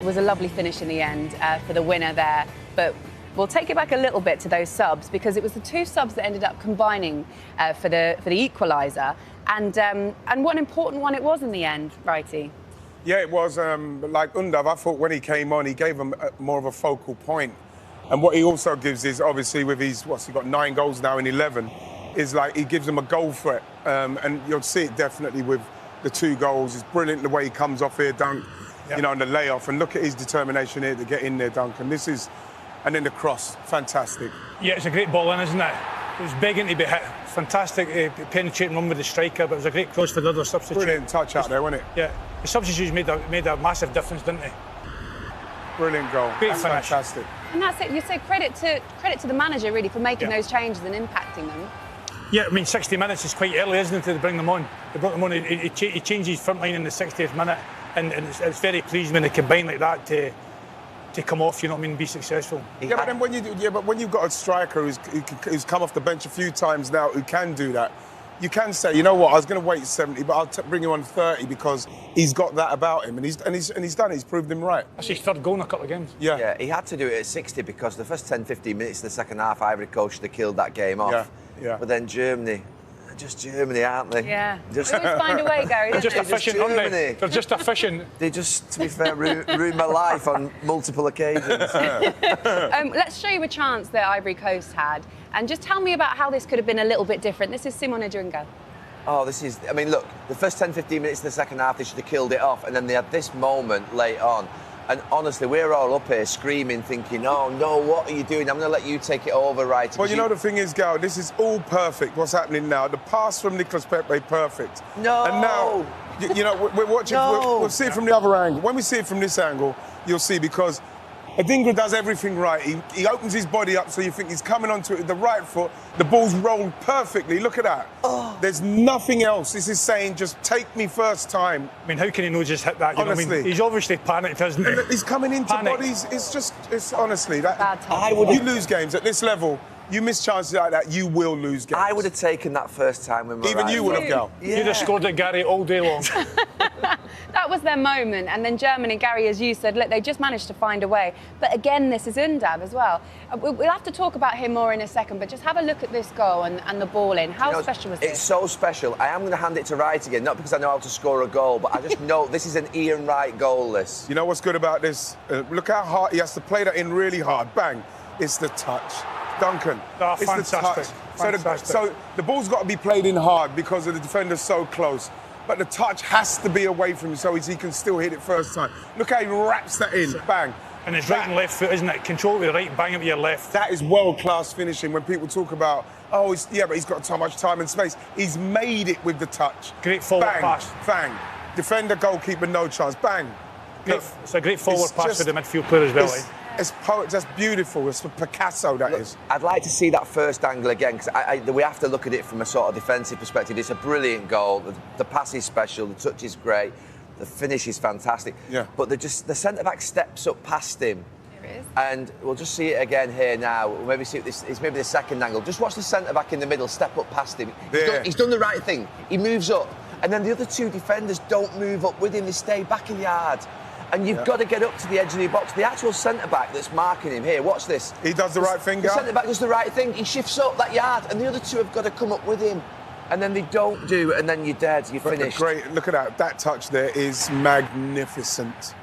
It was a lovely finish in the end for the winner there, but we'll take it back a little bit to those subs, because it was the two subs that ended up combining for the equaliser, and what an important one it was in the end, Righty. Yeah, it was. Like Undav, I thought when he came on, he gave him more of a focal point. And what he also gives is, obviously, with his, he got 9 goals now in 11, is like he gives them a goal threat. And you'll see it definitely with the 2 goals. It's brilliant the way he comes off here, Dunk, you know, on the layoff. And look at his determination here to get in there, Duncan. This is, and then the cross, fantastic. Yeah, it's a great ball in, isn't it? It was begging to be hit. Fantastic penetrating run with the striker, but it was a great cross for the other substitute. Brilliant touch out there, wasn't it? Yeah, the substitutes made a massive difference, didn't they? Brilliant goal. Great finish. Fantastic. And that's it. You say credit to the manager really for making those changes and impacting them. Yeah, I mean 60 minutes is quite early, isn't it, to bring them on? They brought them on. He changed his front line in the 60th minute, and it's very pleasing when they combine like that to come off, you know what I mean, and be successful. Yeah, but then when you've got a striker who's come off the bench a few times now who can do that, you can say, you know what, I was going to wait 70, but I'll bring him on 30 because he's got that about him, and he's done it. He's proved him right. That's his 3rd goal in a couple of games. Yeah, he had to do it at 60 because the first 10-15 minutes of the second half, Ivory Coast should have killed that game off. Yeah. But then Germany, just Germany, aren't they? Yeah. Just, They always find a way, Gary. They're just efficient, aren't they? Germany. They're just efficient. They just, to be fair, ruined my life on multiple occasions. Let's show you a chance that Ivory Coast had, and just tell me about how this could have been a little bit different. This is Simon Adjunga. Oh, I mean, look, the first 10-15 minutes of the second half, they should have killed it off, and then they had this moment late on. And honestly, we're all up here screaming, thinking, oh, no, what are you doing? I'm going to let you take it over, right? Well, you know, the thing is, Gal, this is all perfect, what's happening now. The pass from Nicolas Pepe, perfect. No! And now, you know, we're watching, No. we'll see it from the other angle. When we see it from this angle, you'll see, because Adingra does everything right. He opens his body up so you think he's coming onto it with the right foot. The ball's rolled perfectly. Look at that. Oh. There's nothing else. This is saying, just take me first time. I mean, how can he not just hit that? You Honestly. know what I mean? He's obviously panicked, isn't he? He's coming into Panic. bodies. It's honestly, that. Bad time. You lose games at this level. You miss chances like that, you will lose games. I would have taken that first time when we were Even you would have, Gal. Yeah. You'd have scored at Gary all day long. That was their moment, and then Germany, Gary, as you said, look, they just managed to find a way. But again, this is Undav as well. We'll have to talk about him more in a second, but just have a look at this goal and the ball in. How special was this? It's so special. I am going to hand it to Wright again, not because I know how to score a goal, but I just know this is an Ian Wright goal, this. You know what's good about this? Look how hard he has to play that in really hard. Bang. It's the touch. Duncan. Oh, it's fantastic. the touch. So the ball's got to be played in hard because of the defender's so close. But the touch has to be away from him so he can still hit it first time. Look how he wraps that in. Bang. And it's right and left foot, isn't it? Control with the right, bang it with your left. That is world-class finishing when people talk about, oh, but he's got so much time and space. He's made it with the touch. Great forward Bang, pass. Bang. Defender, goalkeeper, no chance. Bang. It's a great forward pass just, for the midfield player as well. It's that's beautiful. It's Picasso, that is. I'd like to see that first angle again because we have to look at it from a sort of defensive perspective. It's a brilliant goal. The pass is special. The touch is great. The finish is fantastic. Yeah. But the centre-back steps up past him. There it is. And we'll just see it again here now. We'll maybe see this. It's maybe the second angle. Just watch the centre-back in the middle step up past him. He's done the right thing. He moves up. And then the other 2 defenders don't move up with him. They stay back in the yard. And you've got to get up to the edge of the box. The actual centre-back that's marking him here, watch this. He does the right thing, The Gal. centre-back does the right thing. He shifts up that yard, and the other 2 have got to come up with him. And then they don't do, and then you're dead, you're finished. Great, look at that. That touch there is magnificent.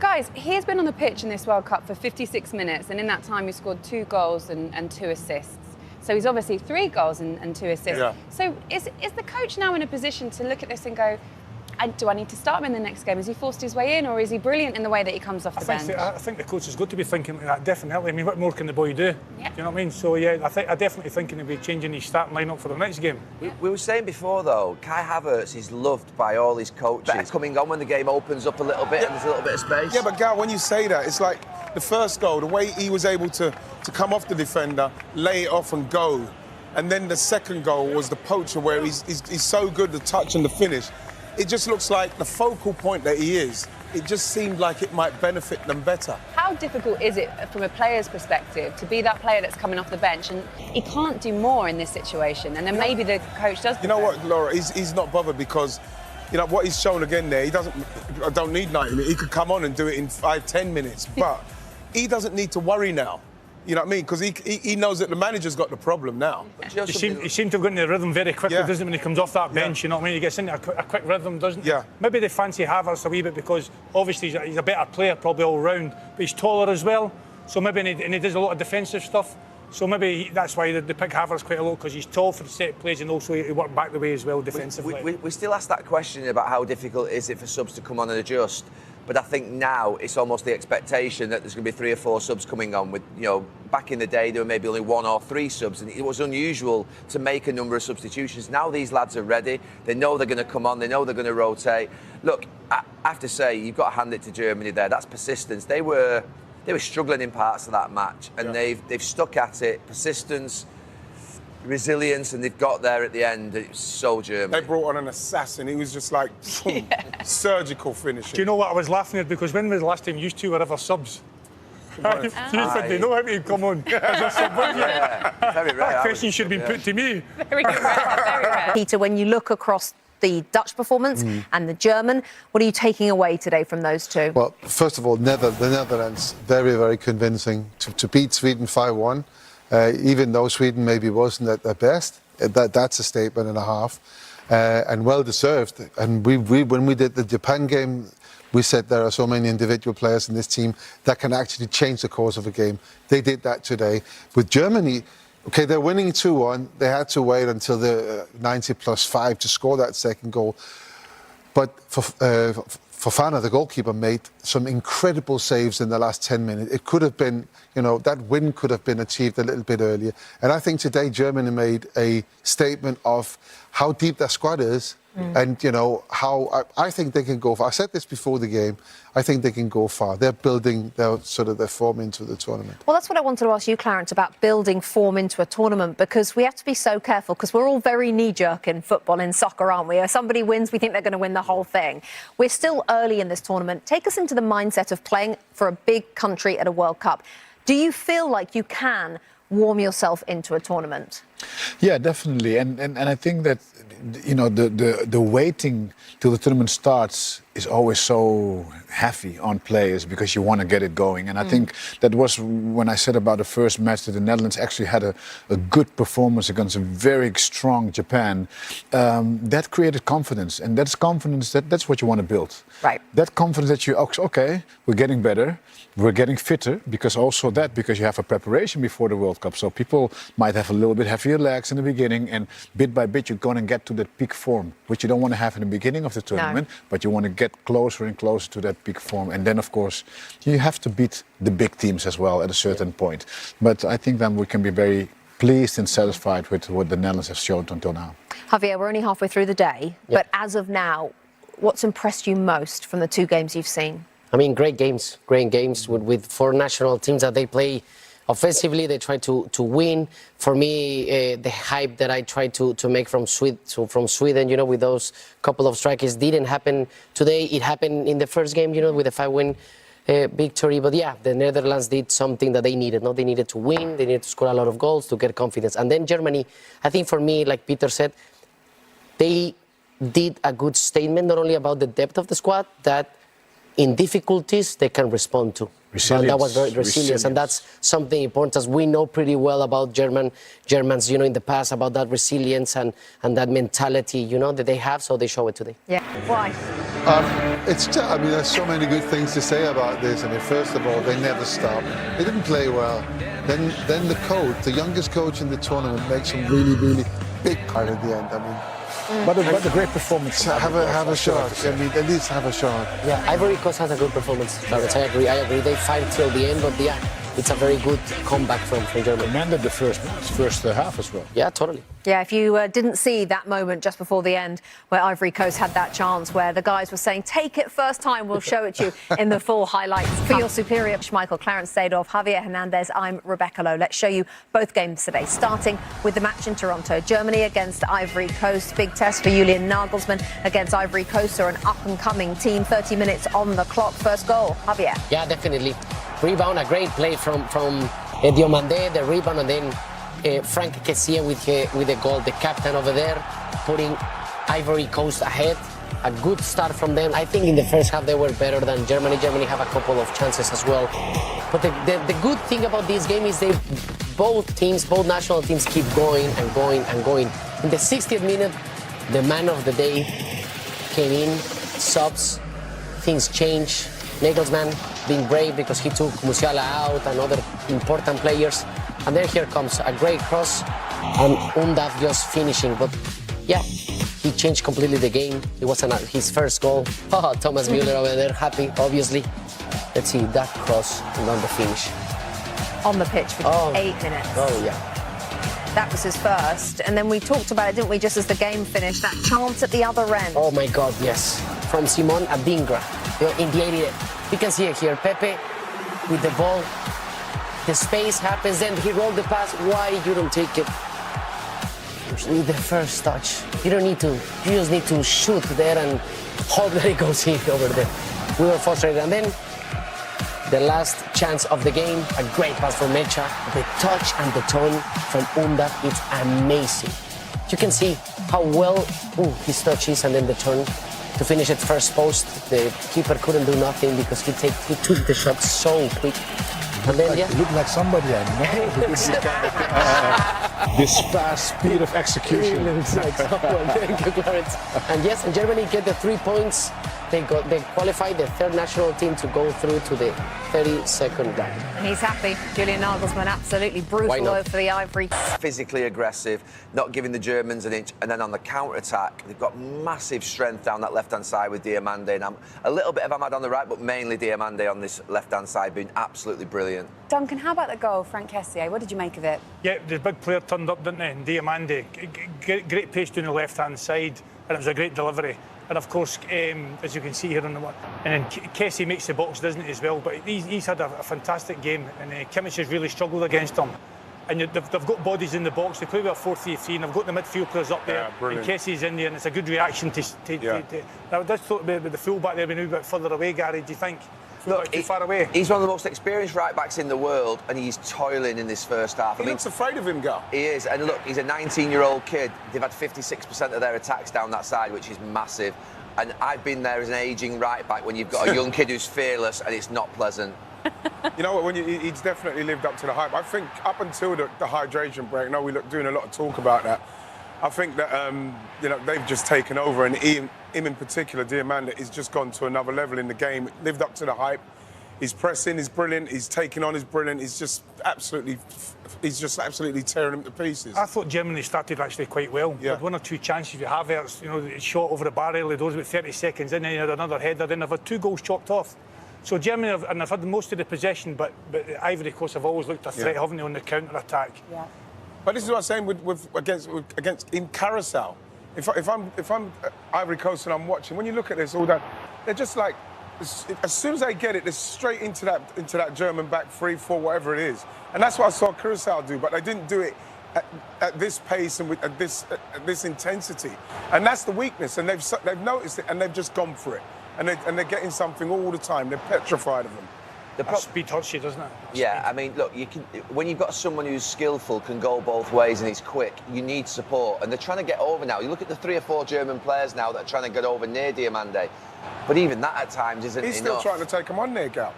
Guys, he's been on the pitch in this World Cup for 56 minutes, and in that time he scored 2 goals and 2 assists. So he's obviously 3 goals and 2 assists. Yeah. So is the coach now in a position to look at this and go, do I need to start him in the next game? Has he forced his way in, or is he brilliant in the way that he comes off the bench? I think the coach has got to be thinking like that, definitely. I mean, what more can the boy do? Yeah. Do you know what I mean? So, yeah, I definitely thinking he'll be changing his starting line-up for the next game. We were saying before, though, Kai Havertz is loved by all his coaches. Coming on when the game opens up a little bit and there's a little bit of space. Yeah, but Gal, when you say that, it's like the first goal, the way he was able to come off the defender, lay it off and go. And then the second goal was the poacher where he's so good, the touch and the finish. It just looks like the focal point that he is, it just seemed like it might benefit them better. How difficult is it from a player's perspective to be that player that's coming off the bench and he can't do more in this situation, and then maybe the coach does? You know what, Laura, he's not bothered because you know, what he's shown again there, I don't need 90 minutes. He could come on and do it in 5-10 minutes, but he doesn't need to worry now. You know what I mean? Because he knows that the manager's got the problem now. He seemed to have got into the rhythm very quickly, doesn't he, when he comes off that bench, you know what I mean? He gets into a quick rhythm, doesn't he? Yeah. Maybe they fancy Havertz a wee bit because obviously he's a better player probably all round, but he's taller as well, so maybe and he does a lot of defensive stuff. So maybe that's why they pick Havertz quite a lot, because he's tall for the set plays and also he worked back the way as well defensively. We still ask that question about how difficult is it for subs to come on and adjust. But I think now it's almost the expectation that there's going to be 3 or 4 subs coming on. With, you know, back in the day there were maybe only 1 or 3 subs, and it was unusual to make a number of substitutions. Now these lads are ready. They know they're going to come on. They know they're going to rotate. Look, I have to say, you've got to hand it to Germany there. That's persistence. They were struggling in parts of that match, and they've stuck at it. Persistence, resilience, and they've got there at the end. It's so German. They brought on an assassin. He was just like boom, surgical finishing. Do you know what I was laughing at? Because when was the last time you two were ever subs? You said they know how to come on as a sub. Very rare. That question should have been put to me. Very rare. Peter, when you look across the Dutch performance and the German, what are you taking away today from those two? Well, first of all, the Netherlands, very, very convincing to beat Sweden 5-1. Even though Sweden maybe wasn't at their best, that's a statement and a half, and well deserved. And we when we did the Japan game, we said there are so many individual players in this team that can actually change the course of a game. They did that today. With Germany, okay, they're winning 2-1. They had to wait until the 90+5 to score that second goal. But Fofana, the goalkeeper, made some incredible saves in the last 10 minutes. It could have been, you know, that win could have been achieved a little bit earlier. And I think today Germany made a statement of how deep their squad is and, you know, how I think they can go far. I said this before the game. I think they can go far. They're building their form into the tournament. Well, that's what I wanted to ask you, Clarence, about building form into a tournament, because we have to be so careful, because we're all very knee-jerk in football, in soccer, aren't we? If somebody wins, we think they're going to win the whole thing. We're still early in this tournament. Take us into the mindset of playing for a big country at a World Cup. Do you feel like you can warm yourself into a tournament? Yeah, definitely. And I think that, you know, the waiting till the tournament starts is always so heavy on players because you want to get it going. And I think that was when I said about the first match that the Netherlands actually had a good performance against a very strong Japan. That created confidence, and that's confidence that's what you want to build. Right. That confidence that you, okay, we're getting better, we're getting fitter, because you have a preparation before the World Cup. So people might have a little bit heavier legs in the beginning, and bit by bit you're going to get to that peak form, which you don't want to have in the beginning of the tournament, but you want to get closer and closer to that peak form. And then, of course, you have to beat the big teams as well at a certain point. But I think then we can be very pleased and satisfied with what the Netherlands have shown until now. Javier, we're only halfway through the day, but as of now, what's impressed you most from the 2 games you've seen? I mean, great games with 4 national teams that they play offensively. They try to win. For me, the hype that I tried to make from Sweden, you know, with those couple of strikers didn't happen today. It happened in the first game, you know, with a 5-win victory. But yeah, the Netherlands did something that they needed. No, they needed to win. They needed to score a lot of goals to get confidence. And then Germany, I think for me, like Peter said, they did a good statement, not only about the depth of the squad, that in difficulties they can respond to. Resilience. That was very resilience, and that's something important, as we know pretty well about Germans, you know, in the past, about that resilience and that mentality, you know, that they have, so they show it today. Yeah. Why? I mean, there's so many good things to say about this. I mean, first of all, they never stop. They didn't play well. Then the coach, the youngest coach in the tournament, makes some really, really big part at the end. I mean, but a great performance. Have a shot. I mean, at least have a shot. Yeah, Ivory Coast has a good performance. I agree. They fight till the end, but yeah, it's a very good comeback from Germany. Commanded the first half as well. Yeah, totally. Yeah, if you didn't see that moment just before the end where Ivory Coast had that chance where the guys were saying, take it first time, we'll show it to you in the full highlights. For your superior, Schmeichel, Clarence Seedorf, Javier Hernandez, I'm Rebecca Lowe. Let's show you both games today, starting with the match in Toronto. Germany against Ivory Coast. Big test for Julian Nagelsmann against Ivory Coast, or an up-and-coming team. 30 minutes on the clock. First goal, Javier. Yeah, definitely. Rebound, a great play from Diomande, the rebound, and then Frank Kessie with the goal, the captain over there, putting Ivory Coast ahead. a good start from them. I think in the first half they were better than Germany. Germany have a couple of chances as well. But the good thing about this game is both national teams keep going and going and going. In the 60th minute, the man of the day came in, subs, things change. Nagelsmann being brave because he took Musiala out and other important players. And then here comes a great cross and Undav just finishing. But yeah, he changed completely the game. It was his first goal. Oh, Thomas Müller over there, happy, obviously. Let's see, that cross and then the finish. On the pitch for 8 minutes. Oh, yeah. That was his first. And then we talked about it, didn't we, just as the game finished, that chance at the other end. Oh, my God, yes. From Simon Adingra in the 88th. You can see it here. Pepe with the ball. The space happens, then he rolled the pass. Why you don't take it? You need the first touch. You don't need to. You just need to shoot there and hope that it goes in over there. We were frustrated. And then the last chance of the game, a great pass from Mecha. The touch and the turn from Undav, it's amazing. You can see how well his touch is and then the turn to finish at first post. The keeper couldn't do nothing because he took the shot so quick. And then, It looked like somebody I know. This fast speed of execution. Thank you, Clarence. And yes, and Germany get the 3 points. They qualified the third national team to go through to the 32nd round. And he's happy. Julian Nagelsmann, absolutely brutal over the Ivory. Physically aggressive, not giving the Germans an inch, and then on the counter-attack, they've got massive strength down that left-hand side with Diomande, and a little bit of Ahmad on the right, but mainly Diomande on this left-hand side, being absolutely brilliant. Duncan, how about the goal, Frank Kessié? What did you make of it? Yeah, the big player turned up, didn't he? And Diomande, great pace down the left-hand side, and it was a great delivery. And of course, as you can see here on the one, and then Kessie makes the box, doesn't he, as well? But he's had a fantastic game, and Kimmich has really struggled against him. And they've got bodies in the box. They play with a 4-3-3, and they've got the midfield players up there. And Kessie's in there, and it's a good reaction to I would just thought with the full back there being a bit further away, Gary. Do you think? Look, too far away. He's one of the most experienced right backs in the world, and he's toiling in this first half. He looks afraid of him, Gal. He is, and look, he's a 19-year-old kid. They've had 56% of their attacks down that side, which is massive. And I've been there as an ageing right back when you've got a young kid who's fearless, and it's not pleasant. You know what? He's definitely lived up to the hype. I think up until the hydration break, we're doing a lot of talk about that. I think that they've just taken over, and him in particular, Diomande, has just gone to another level in the game. Lived up to the hype. His pressing is brilliant. His taking on is brilliant. He's just absolutely tearing him to pieces. I thought Germany started actually quite well. Yeah. Had 1 or 2 chances. You have it, it's shot over the bar early doors with 30 seconds in, and you had another header. Then they've had 2 goals chalked off. So Germany have had most of the possession, but Ivory Coast have always looked a threat, haven't they, on the counter attack? Yeah. But this is what I'm saying against in Carousel. If I'm Ivory Coast and I'm watching, when you look at this, all that, they're just like, as soon as they get it, they're straight into that German back 3-4, whatever it is. And that's what I saw Carousel do, but they didn't do it at this pace and at this intensity. And that's the weakness, and they've noticed it, and they've just gone for it. And they're getting something all the time. They're petrified of them. That speed hurts you, doesn't it? Yeah, I mean, look, when you've got someone who's skillful, can go both ways, and he's quick, you need support. And they're trying to get over now. You look at the 3 or 4 German players now that are trying to get over near Diomande. But even that at times isn't enough. He's still trying to take him on there, Gal.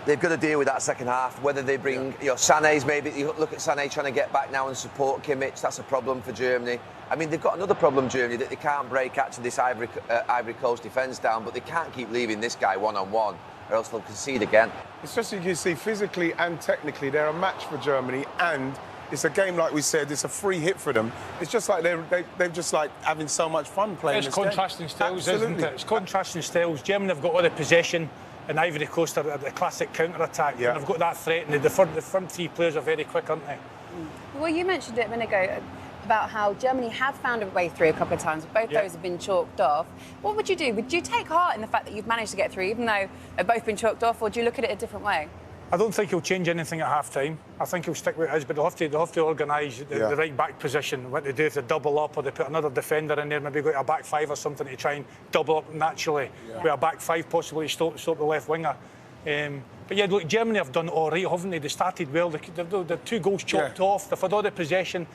They've got to deal with that second half. Whether they bring, Sané's maybe. You look at Sané trying to get back now and support Kimmich. That's a problem for Germany. I mean, they've got another problem, Germany, that they can't break actually this Ivory Coast defence down, but they can't keep leaving this guy one-on-one, or else they'll concede again. It's just, you can see, physically and technically, they're a match for Germany, and it's a game, like we said, it's a free hit for them. It's just like they're just like having so much fun playing this game. It's contrasting styles, isn't it? It's contrasting styles. Germany have got all the possession, and Ivory Coast are the classic counter-attack. Yeah. And they've got that threat, and the front 3 players are very quick, aren't they? Well, you mentioned it a minute ago about how Germany have found a way through a couple of times. Both those have been chalked off. What would you do? Would you take heart in the fact that you've managed to get through, even though they've both been chalked off, or do you look at it a different way? I don't think he'll change anything at half-time. I think he'll stick with it, but they'll have to organise the right back position. What they do, if they double up or they put another defender in there, maybe go to a back 5 or something to try and double up naturally. With a back 5 possibly stop the left winger. But yeah, look, Germany have done all right, haven't they? They started well. The 2 goals chalked off. They've had all the possession.